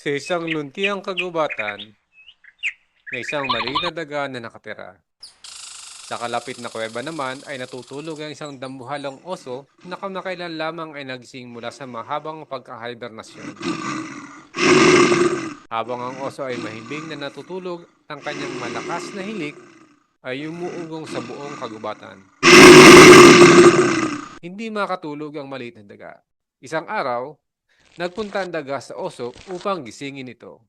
Sa isang luntiang kagubatan, may isang maliit na daga na nakatira. Sa kalapit na kuweba naman ay natutulog ang isang dambuhalang oso na kamakailan lamang ay nagising mula sa mahabang pagkahibernasyon. Habang ang oso ay mahimbing na natutulog, ang kanyang malakas na hilik ay umuugong sa buong kagubatan. Hindi makatulog ang maliit na daga. Isang araw, nagpunta ang daga sa oso upang gisingin ito.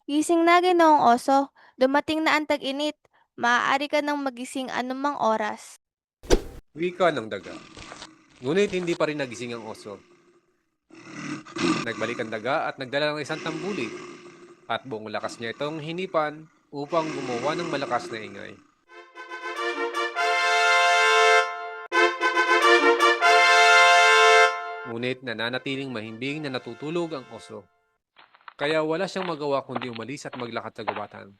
Gising na Ginoong Oso, dumating na ang tag-init. Maaari ka nang magising anumang oras. Wika ng daga. Ngunit hindi pa rin nagising ang oso. Nagbalik ang daga at nagdala ng isang tambuli at buong lakas niya itong hinipan upang gumawa ng malakas na ingay. Ngunit nananatiling mahimbing na natutulog ang oso. Kaya wala siyang magawa kundi umalis at maglakad sa gubatan.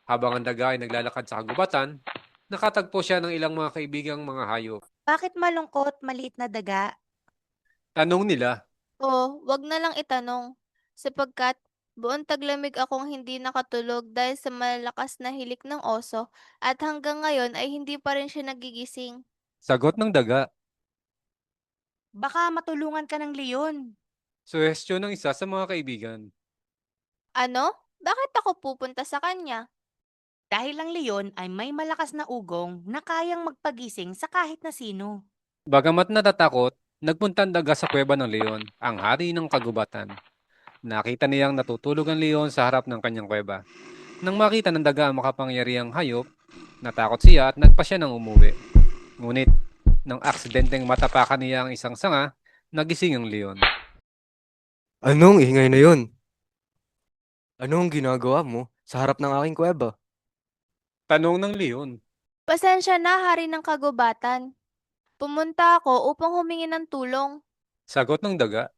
Habang ang daga ay naglalakad sa kagubatan, nakatagpo siya ng ilang mga kaibigang mga hayop. Bakit malungkot, maliit na daga? Tanong nila, O, wag na lang itanong. Sapagkat, buong taglamig akong hindi nakatulog dahil sa malakas na hilik ng oso at hanggang ngayon ay hindi pa rin siya nagigising. sagot ng daga, Baka matulungan ka ng leon. suhestyon ng isa sa mga kaibigan. Ano? Bakit ako pupunta sa kanya? Dahil ang leon ay may malakas na ugong na kayang magpagising sa kahit na sino. Bagamat natatakot, nagpunta ang daga sa kuweba ng leon, ang hari ng kagubatan. Nakita niyang natutulog ang leon sa harap ng kanyang kuweba. Nang makita ng daga ang makapangyarihang hayop, natakot siya at nagpa siya ng umuwi. Ngunit, nang aksidenteng matapakan niya ang isang sanga, nagising ang leon. Anong ingay na yun? Anong ginagawa mo sa harap ng aking kuweba? Tanong ng leon. Pasensya na, hari ng kagubatan. Pumunta ako upang humingi ng tulong. Sagot ng daga.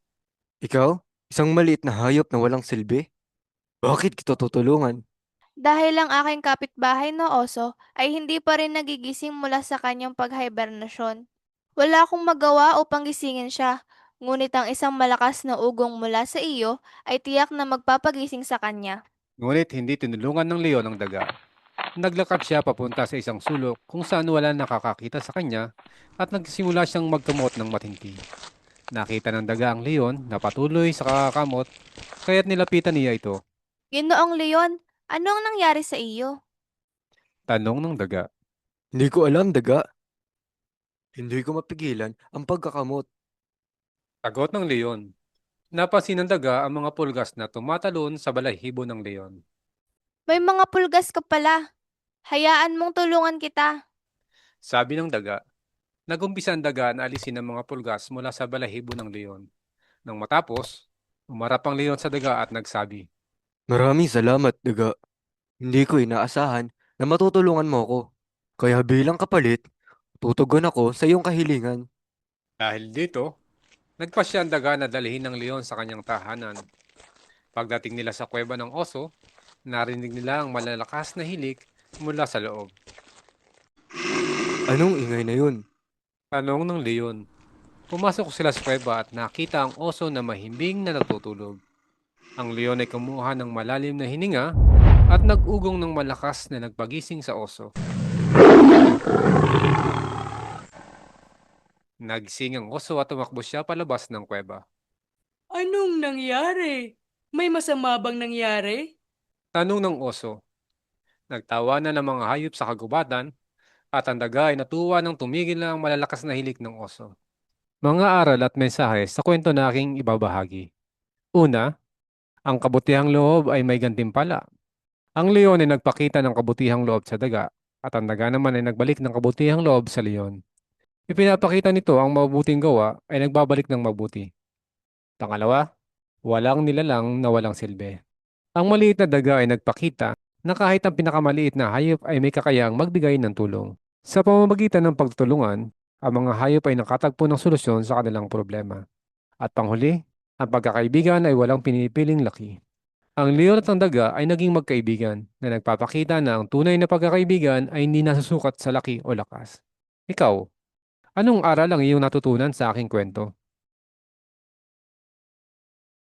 Ikaw? Isang maliit na hayop na walang silbi? Bakit kita tutulungan? Dahil ang aking kapitbahay na oso ay hindi pa rin nagigising mula sa kanyang paghibernasyon. Wala akong magawa upang gisingin siya, ngunit ang isang malakas na ugong mula sa iyo ay tiyak na magpapagising sa kanya. Ngunit hindi tinulungan ng leon ang daga. Naglakad siya papunta sa isang sulok kung saan wala nakakakita sa kanya at nagsimula siyang magkamot ng matindi. Nakita ng daga ang leon na patuloy sa kakakamot kaya't nilapitan niya ito. Ginoong Leon, ano ang nangyari sa iyo? Tanong ng daga. Hindi ko alam, daga. Hindi ko mapigilan ang pagkakamot. Sagot ng leon. Napansin ng daga ang mga pulgas na tumatalon sa balahibo ng leon. May mga pulgas ka pala. Hayaan mong tulungan kita. Sabi ng daga. Nagumpisa ang daga na alisin ang mga pulgas mula sa balahibo ng leon. Nang matapos, umarap ang leon sa daga at nagsabi. Maraming salamat, daga. Hindi ko inaasahan na matutulungan mo ako. Kaya bilang kapalit, tutugon ako sa iyong kahilingan. Dahil dito, nagpasya ang daga na dalhin ng leon sa kanyang tahanan. Pagdating nila sa kuweba ng oso, narinig nila ang malalakas na hilik mula sa loob. Anong ingay na yun? Tanong ng leon. Pumasok sila sa kuweba at nakita ang oso na mahimbing na natutulog. Ang leon ay kumuha ng malalim na hininga at nag-ugong ng malakas na nagpagising sa oso. Nagising ang oso at tumakbo siya palabas ng kuweba. Anong nangyari? May masama bang nangyari? Tanong ng oso. Nagtawanan ng mga hayop sa kagubatan at ang daga ay natuwa nang tumigil na ang malalakas na hilik ng oso. Mga aral at mensahe sa kwento na aking ibabahagi. Una, ang kabutihang loob ay may gantimpala. Ang leon ay nagpakita ng kabutihang loob sa daga at ang daga naman ay nagbalik ng kabutihang loob sa leon. Ipinapakita nito ang mabuting gawa ay nagbabalik ng mabuti. Pangalawa, walang nilalang na walang silbi. Ang maliit na daga ay nagpakita na kahit ang pinakamaliit na hayop ay may kakayahang magbigay ng tulong. Sa pamamagitan ng pagtutulungan, ang mga hayop ay nakatagpo ng solusyon sa kanilang problema. At panghuli, ang pagkakaibigan ay walang pinipiling laki. Ang leon at ang daga ay naging magkaibigan na nagpapakita na ang tunay na pagkakaibigan ay hindi nasusukat sa laki o lakas. Ikaw, anong aral ang iyong natutunan sa aking kwento?